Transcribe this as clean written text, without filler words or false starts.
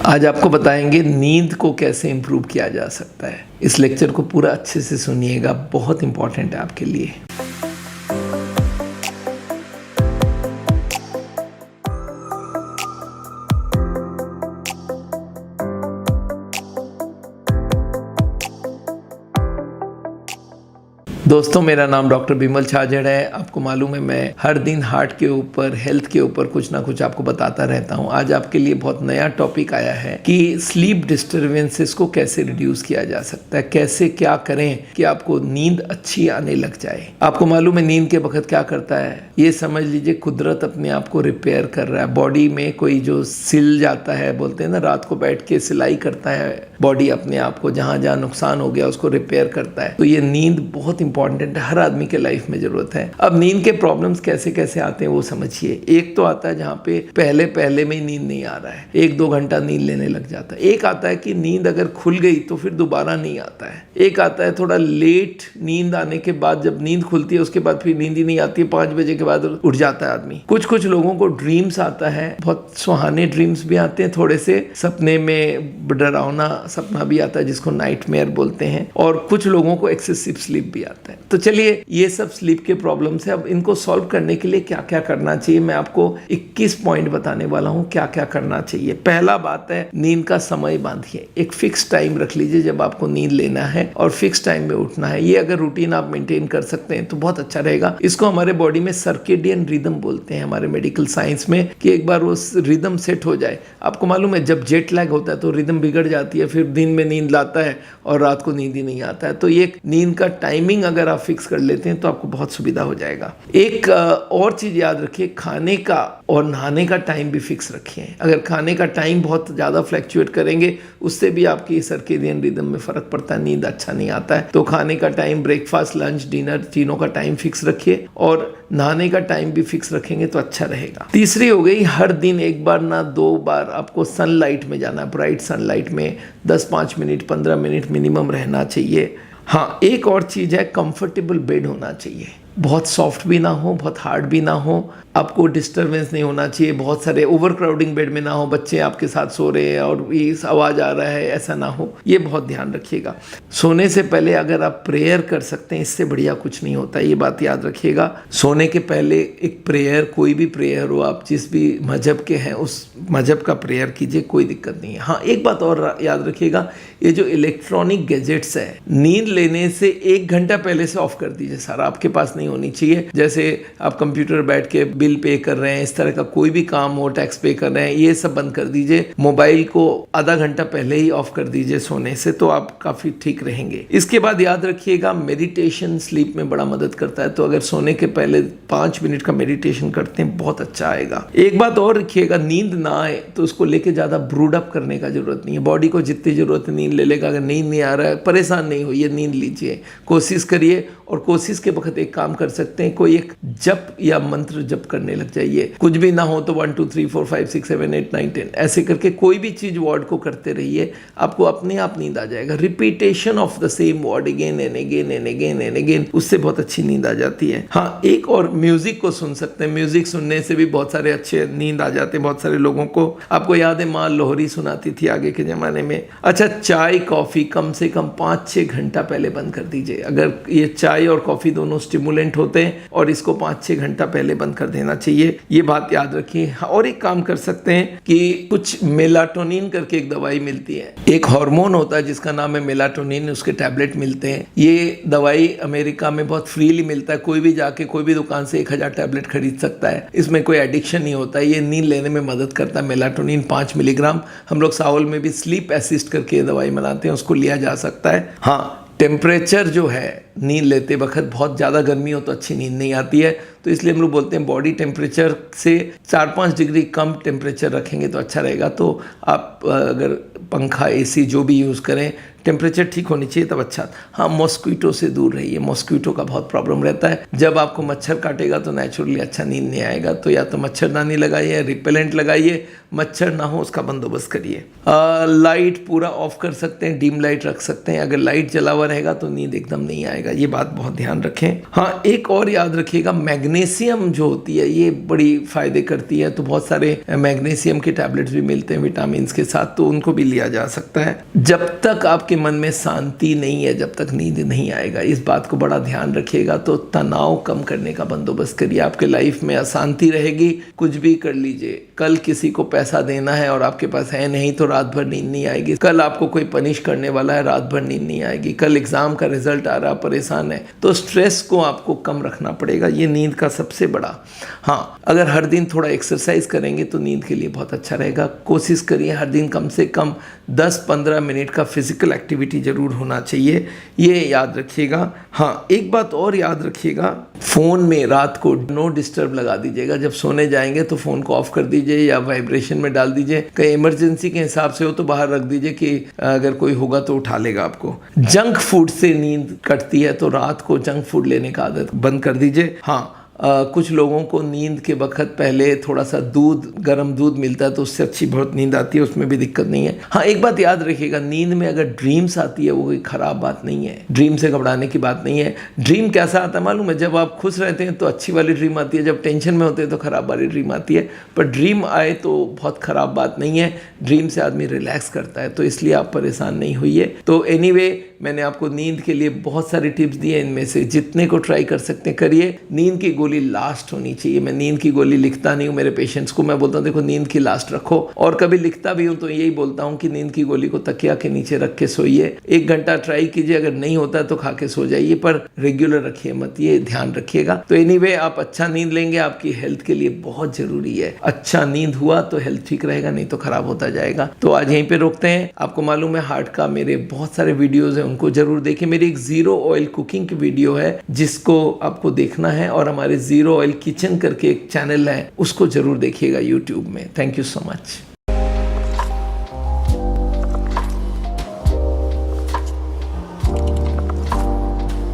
आज आपको बताएंगे नींद को कैसे इम्प्रूव किया जा सकता है। इस लेक्चर को पूरा अच्छे से सुनिएगा, बहुत इंपॉर्टेंट है आपके लिए। दोस्तों, मेरा नाम डॉक्टर बिमल छाजड़ है। आपको मालूम है मैं हर दिन हार्ट के ऊपर, हेल्थ के ऊपर कुछ ना कुछ आपको बताता रहता हूँ। आज आपके लिए बहुत नया टॉपिक आया है कि स्लीप डिस्टर्बेंसेस को कैसे रिड्यूस किया जा सकता है, कैसे क्या करें कि आपको नींद अच्छी आने लग जाए। आपको मालूम है नींद के वक्त क्या करता है, ये समझ लीजिए कुदरत अपने आप को रिपेयर कर रहा है। बॉडी में कोई जो सिल जाता है, बोलते हैं ना, रात को बैठ के सिलाई करता है बॉडी अपने आप को, जहाँ जहाँ नुकसान हो गया उसको रिपेयर करता है। तो ये नींद बहुत इंपॉर्टेंट है, हर आदमी के लाइफ में जरूरत है। अब नींद के प्रॉब्लम्स कैसे कैसे आते हैं वो समझिए। एक तो आता है जहाँ पे पहले में ही नींद नहीं आ रहा है, 1-2 घंटा नींद लेने लग जाता है। एक आता है कि नींद अगर खुल गई तो फिर दोबारा नहीं आता है। एक आता है थोड़ा लेट नींद आने के बाद, जब नींद खुलती है उसके बाद फिर नींद ही नहीं आती है, 5 बजे के बाद उठ जाता है आदमी। कुछ लोगों को ड्रीम्स आता है, बहुत सुहाने ड्रीम्स भी आते हैं, थोड़े से सपने में डरावना सपना भी आता है जिसको नाइटमेयर बोलते हैं, और कुछ लोगों को एक्सेसिव स्लीप भी आता है। तो चलिए, ये सब स्लीप के प्रॉब्लम्स है। अब इनको सॉल्व करने के लिए क्या क्या करना चाहिए, मैं आपको 21 पॉइंट बताने वाला हूँ क्या क्या करना चाहिए। पहला बात है, नींद का समय बांधिए। एक फिक्स टाइम रख लीजिए जब आपको नींद लेना है और फिक्स टाइम में उठना है। ये अगर रूटीन आप मेंटेन कर सकते हैं तो बहुत अच्छा रहेगा। इसको हमारे बॉडी में सर्केडियन रिदम बोलते हैं हमारे मेडिकल साइंस में, कि एक बार वो रिदम सेट हो जाए। आपको मालूम है जब जेट लैग होता है तो रिदम बिगड़ जाती है, फिर दिन में नींद लाता है और रात को नींद ही नहीं आता है। तो ये नींद का टाइमिंग अगर आप फिक्स कर लेते हैं तो आपको बहुत सुविधा हो जाएगा। एक और चीज याद रखिए, खाने का और नहाने का टाइम भी फिक्स रखिए। अगर खाने का टाइम बहुत ज़्यादा फ्लैक्चुएट करेंगे उससे भी आपकी सर्केडियन रिदम में फर्क पड़ता है, नींद अच्छा नहीं आता है। तो खाने का टाइम, ब्रेकफास्ट, लंच, डिनर, तीनों का टाइम फिक्स रखिए, और नहाने का टाइम भी फिक्स रखेंगे तो अच्छा रहेगा। तीसरी हो गई, हर दिन 1 बार ना 2 बार आपको सनलाइट में जाना है। ब्राइट सनलाइट में 10-5 मिनट, 15 मिनट मिनिमम रहना चाहिए। हाँ, एक और चीज़ है, कंफर्टेबल बेड होना चाहिए। बहुत सॉफ्ट भी ना हो, बहुत हार्ड भी ना हो। आपको डिस्टरबेंस नहीं होना चाहिए, बहुत सारे ओवर क्राउडिंग बेड में ना हो, बच्चे आपके साथ सो रहे हैं और ये आवाज़ आ रहा है, ऐसा ना हो। ये बहुत ध्यान रखिएगा। सोने से पहले अगर आप प्रेयर कर सकते हैं, इससे बढ़िया कुछ नहीं होता, ये बात याद रखिएगा। सोने के पहले एक प्रेयर, कोई भी प्रेयर हो, आप जिस भी मजहब के हैं उस मजहब का प्रेयर कीजिए, कोई दिक्कत नहीं है। हाँ, एक बात और याद रखिएगा, ये जो इलेक्ट्रॉनिक गैजेट्स है, नींद लेने से 1 घंटा पहले से ऑफ कर दीजिए। सारा आपके पास नहीं होनी चाहिए। जैसे आप कंप्यूटर बैठ के बिल पे कर रहे हैं, इस तरह का कोई भी काम हो, टैक्स पे कर रहे हैं, ये सब बंद कर दीजिए। मोबाइल को आधा घंटा पहले ही ऑफ कर दीजिए सोने से, तो आप काफी ठीक रहेंगे। इसके बाद याद रखिएगा, मेडिटेशन स्लीप में बड़ा मदद करता है। तो अगर सोने के पहले 5 मिनट का मेडिटेशन करते हैं, बहुत अच्छा आएगा। एक बात और रखिएगा, नींद ना आए तो उसको लेके ज्यादा ब्रूड अप करने का जरूरत नहीं है। बॉडी को जितनी जरूरत है नींद ले लेगा। अगर नींद नहीं आ रहा है, परेशान नहीं होइए, नींद लीजिए, कोशिश करिए। और कोशिश के वक्त एक काम कर सकते हैं, कोई एक जप या मंत्र जप करने लग जाइए। कुछ भी ना हो तो 1 2 3 4 5 6 7 8 9 10 ऐसे करके कोई भी चीज वर्ड को करते रहिए, आपको अपने आप नींद आ जाएगा। Repetition of the same word again and again and again and again, उससे बहुत अच्छी नींद आ जाती है। हाँ, एक और, म्यूजिक को सुन सकते हैं। म्यूजिक सुनने से भी बहुत सारे अच्छे नींद आ जाते हैं बहुत सारे लोगों को। आपको याद है माँ लोहरी सुनाती थी आगे के जमाने में। अच्छा, चाय कॉफी कम से कम 5-6 घंटा पहले बंद कर दीजिए। अगर ये चाय और कॉफी दोनों स्टिमुलेंट होते हैं और इसको 5-6 घंटा पहले बंद कर देना चाहिए, ये बात याद रखिए। और एक काम कर सकते हैं कि कुछ मेलाटोनिन करके एक दवाई मिलती है, एक हार्मोन होता है जिसका नाम है मेलाटोनिन, उसके टैबलेट मिलते हैं। ये दवाई अमेरिका में बहुत फ्रीली मिलता है, कोई भी जाके कोई भी दुकान से 1000 टैबलेट खरीद सकता है। इसमें कोई एडिक्शन नहीं होता है, ये नींद लेने में मदद करता है। मेलाटोनिन 5 मिलीग्राम, हम लोग सावल में भी स्लीप असिस्ट करके दवाई बनाते हैं, उसको लिया जा सकता है। हाँ, टेम्परेचर जो है, नींद लेते वक्त बहुत ज़्यादा गर्मी हो तो अच्छी नींद नहीं आती है, तो इसलिए हम लोग बोलते हैं बॉडी टेम्परेचर से 4-5 डिग्री कम टेम्परेचर रखेंगे तो अच्छा रहेगा। तो आप अगर पंखा, एसी जो भी यूज़ करें, टेम्परेचर ठीक होनी चाहिए तब अच्छा। हाँ, मॉस्क्वीटो से दूर रहिए, मॉस्क्वीटो का बहुत प्रॉब्लम रहता है। जब आपको मच्छर काटेगा तो नेचुरली अच्छा नींद नहीं आएगा। तो या तो मच्छरदानी लगाइए, रिपेलेंट लगाइए, मच्छर ना हो उसका बंदोबस्त करिए। लाइट पूरा ऑफ कर सकते हैं, डिम लाइट रख सकते हैं। अगर लाइट जला हुआ रहेगा तो नींद एकदम नहीं आएगा, ये बात बहुत ध्यान रखें। हाँ, एक और याद रखिएगा, मैग्नेट मैग्नीशियम जो होती है ये बड़ी फ़ायदे करती है, तो बहुत सारे मैग्नीशियम के टैबलेट्स भी मिलते हैं विटामिन के साथ, तो उनको भी लिया जा सकता है। जब तक आपके मन में शांति नहीं है, जब तक नींद नहीं आएगा, इस बात को बड़ा ध्यान रखिएगा। तो तनाव कम करने का बंदोबस्त करिए। आपके लाइफ में अशांति रहेगी, कुछ भी कर लीजिए। कल किसी को पैसा देना है और आपके पास है नहीं तो रात भर नींद नहीं आएगी। कल आपको कोई पनिश करने वाला है, रात भर नींद नहीं आएगी। कल एग्जाम का रिजल्ट आ रहा, परेशान है, तो स्ट्रेस को आपको कम रखना पड़ेगा। ये नींद का सबसे बड़ा, हाँ, अगर हर दिन थोड़ा एक्सरसाइज करेंगे तो नींद के लिए बहुत अच्छा रहेगा। कोशिश करिए हर दिन कम से कम 10-15 मिनट का फिजिकल एक्टिविटी जरूर होना चाहिए, ये याद रखिएगा। हाँ, एक बात और याद रखिएगा, फ़ोन में रात को नो डिस्टर्ब लगा दीजिएगा। जब सोने जाएंगे तो फ़ोन को ऑफ कर दीजिए या वाइब्रेशन में डाल दीजिए। कहीं इमरजेंसी के हिसाब से हो तो बाहर रख दीजिए कि अगर कोई होगा तो उठा लेगा आपको। जंक फूड से नींद कटती है तो रात को जंक फूड लेने का आदत बंद कर दीजिए। हाँ, कुछ लोगों को नींद के वक्त पहले थोड़ा सा दूध, गर्म दूध मिलता है तो उससे अच्छी बहुत नींद आती है, उसमें भी दिक्कत नहीं है। हाँ, एक बात याद रखिएगा, नींद में अगर ड्रीम्स आती है वो कोई ख़राब बात नहीं है, ड्रीम से घबराने की बात नहीं है। ड्रीम कैसा आता है मालूम है? जब आप खुश रहते हैं तो अच्छी वाली ड्रीम आती है, जब टेंशन में होते हैं तो ख़राब वाली ड्रीम आती है। पर ड्रीम आए तो बहुत ख़राब बात नहीं है, ड्रीम से आदमी रिलैक्स करता है, तो इसलिए आप परेशान नहीं होइए। तो एनीवे, मैंने आपको नींद के लिए बहुत सारे टिप्स दिए, इनमें से जितने को ट्राई कर सकते हैं करिए। नींद की गोली लास्ट होनी चाहिए। मैं नींद की गोली लिखता नहीं हूँ मेरे पेशेंट्स को, मैं बोलता हूँ देखो नींद की लास्ट रखो, और कभी लिखता भी हूँ तो यही बोलता हूँ कि नींद की गोली को तकिया के नीचे रख के सोइए। 1 घंटा ट्राई कीजिए, अगर नहीं होता है तो खा के सो जाइए, पर रेगुलर रखिए मत, ये ध्यान रखिएगा। तो एनीवे, आप अच्छा नींद लेंगे, आपकी हेल्थ के लिए बहुत जरूरी है। अच्छा नींद हुआ तो हेल्थ ठीक रहेगा, नहीं तो खराब होता जाएगा। तो आज यहीं पे रोकते हैं। आपको मालूम है हार्ट का मेरे बहुत सारे वीडियोज हैं, उनको जरूर देखें। मेरी एक जीरो ऑयल कुकिंग की वीडियो है जिसको आपको देखना है, और हमारे जीरो ऑयल किचन करके एक चैनल है, उसको जरूर देखिएगा यूट्यूब में। Thank you so much.